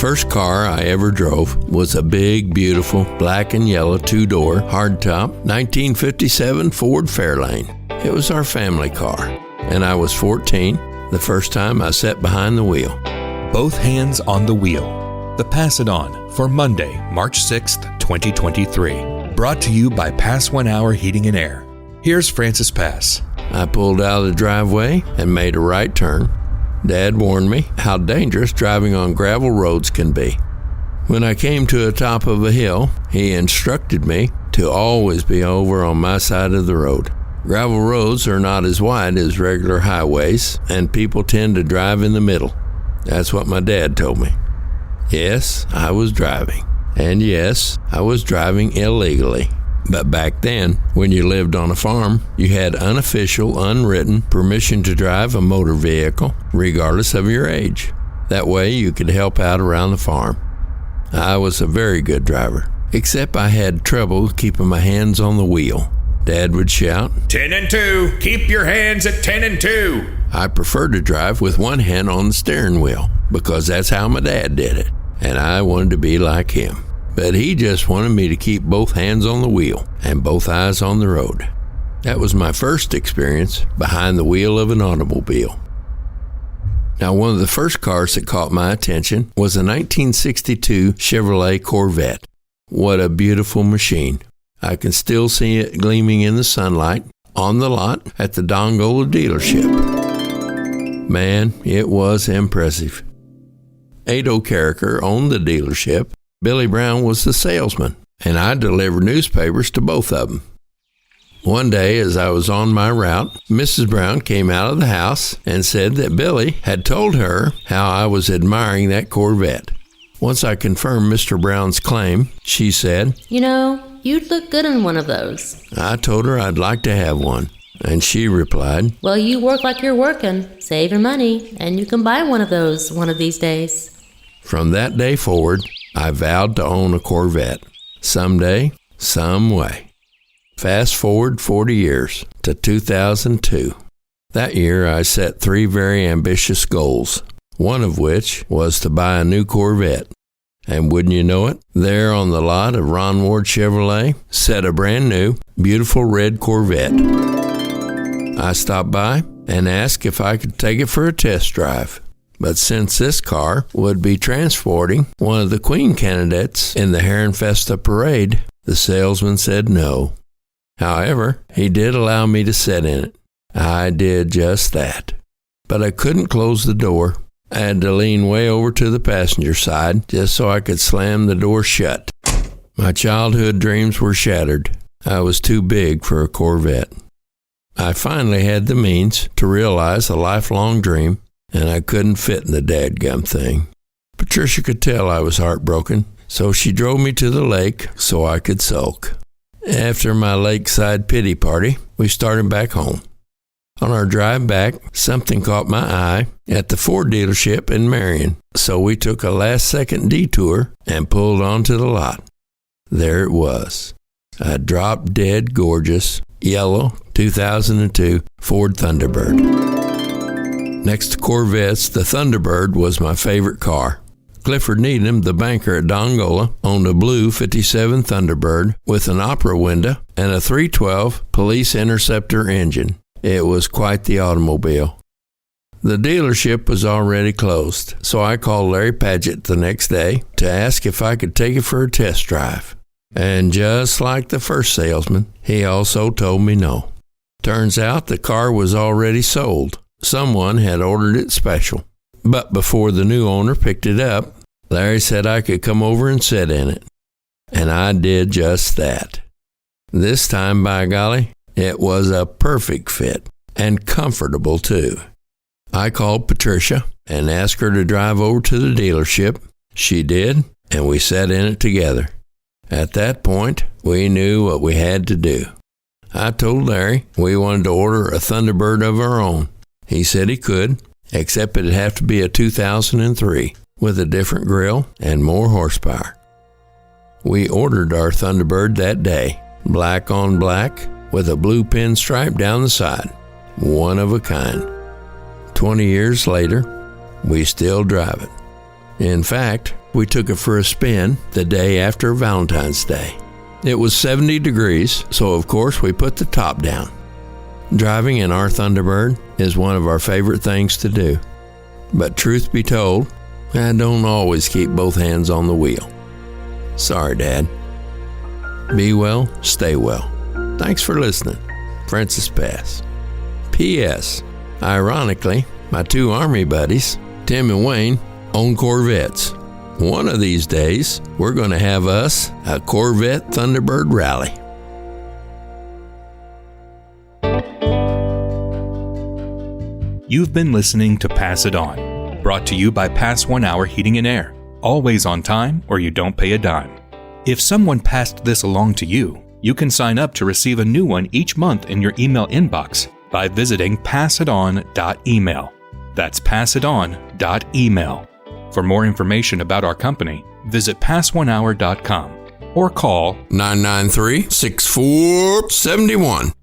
first car I ever drove was a big, beautiful, black and yellow two-door, hardtop, 1957 Ford Fairlane. It was our family car, and I was 14 the first time I sat behind the wheel. Both Hands on the Wheel. The Pass It On for Monday, March 6th, 2023. Brought to you by Pass 1 Hour Heating and Air. Here's Francis Pass. I pulled out of the driveway and made a right turn. Dad warned me how dangerous driving on gravel roads can be. When I came to the top of a hill, he instructed me to always be over on my side of the road. Gravel roads are not as wide as regular highways, and people tend to drive in the middle. That's what my dad told me. Yes, I was driving. And yes, I was driving illegally. But back then, when you lived on a farm, you had unofficial, unwritten permission to drive a motor vehicle, regardless of your age. That way, you could help out around the farm. I was a very good driver, except I had trouble keeping my hands on the wheel. Dad would shout, 10 and 2, keep your hands at 10 and 2. I preferred to drive with one hand on the steering wheel, because that's how my dad did it, and I wanted to be like him. But he just wanted me to keep both hands on the wheel and both eyes on the road. That was my first experience behind the wheel of an automobile. Now, one of the first cars that caught my attention was a 1962 Chevrolet Corvette. What a beautiful machine. I can still see it gleaming in the sunlight on the lot at the Dongola dealership. Man, it was impressive. Ado Carricker owned the dealership. Billy Brown was the salesman, and I delivered newspapers to both of them. One day, as I was on my route, Mrs. Brown came out of the house and said that Billy had told her how I was admiring that Corvette. Once I confirmed Mr. Brown's claim, she said, "You know, you'd look good in one of those." I told her I'd like to have one, and she replied, "Well, you work like you're working, save your money, and you can buy one of those one of these days." From that day forward, I vowed to own a Corvette. Someday, some way. Fast forward 40 years to 2002. That year, I set 3 very ambitious goals, one of which was to buy a new Corvette. And wouldn't you know it, there on the lot of Ron Ward Chevrolet sat a brand new, beautiful red Corvette. I stopped by and asked if I could take it for a test drive. But since this car would be transporting one of the Queen candidates in the Herrenfesta parade, the salesman said no. However, he did allow me to sit in it. I did just that. But I couldn't close the door. I had to lean way over to the passenger side just so I could slam the door shut. My childhood dreams were shattered. I was too big for a Corvette. I finally had the means to realize a lifelong dream, and I couldn't fit in the dadgum thing. Patricia could tell I was heartbroken, so she drove me to the lake so I could sulk. After my lakeside pity party, we started back home. On our drive back, something caught my eye at the Ford dealership in Marion, so we took a last-second detour and pulled onto the lot. There it was, a drop-dead gorgeous, yellow 2002 Ford Thunderbird. Next to Corvettes, the Thunderbird was my favorite car. Clifford Needham, the banker at Dongola, owned a blue 57 Thunderbird with an opera window and a 312 Police Interceptor engine. It was quite the automobile. The dealership was already closed, so I called Larry Paget the next day to ask if I could take it for a test drive. And just like the first salesman, he also told me no. Turns out the car was already sold. Someone had ordered it special. But before the new owner picked it up, Larry said I could come over and sit in it. And I did just that. This time, by golly, it was a perfect fit, and comfortable too. I called Patricia and asked her to drive over to the dealership. She did, and we sat in it together. At that point, we knew what we had to do. I told Larry we wanted to order a Thunderbird of our own. He said he could, except it'd have to be a 2003 with a different grille and more horsepower. We ordered our Thunderbird that day, black on black, with a blue pinstripe down the side, one of a kind. 20 years later, we still drive it. In fact, we took it for a spin the day after Valentine's Day. It was 70 degrees, so of course we put the top down. Driving in our Thunderbird is one of our favorite things to do. But truth be told, I don't always keep both hands on the wheel. Sorry, Dad. Be well, stay well. Thanks for listening. Francis Pass. P.S. Ironically, my two Army buddies, Tim and Wayne, own Corvettes. One of these days, we're going to have us a Corvette Thunderbird rally. You've been listening to Pass It On, brought to you by Pass 1 Hour Heating and Air. Always on time or you don't pay a dime. If someone passed this along to you, you can sign up to receive a new one each month in your email inbox by visiting passiton.email. That's passiton.email. For more information about our company, visit pass1hour.com or call 993-6471.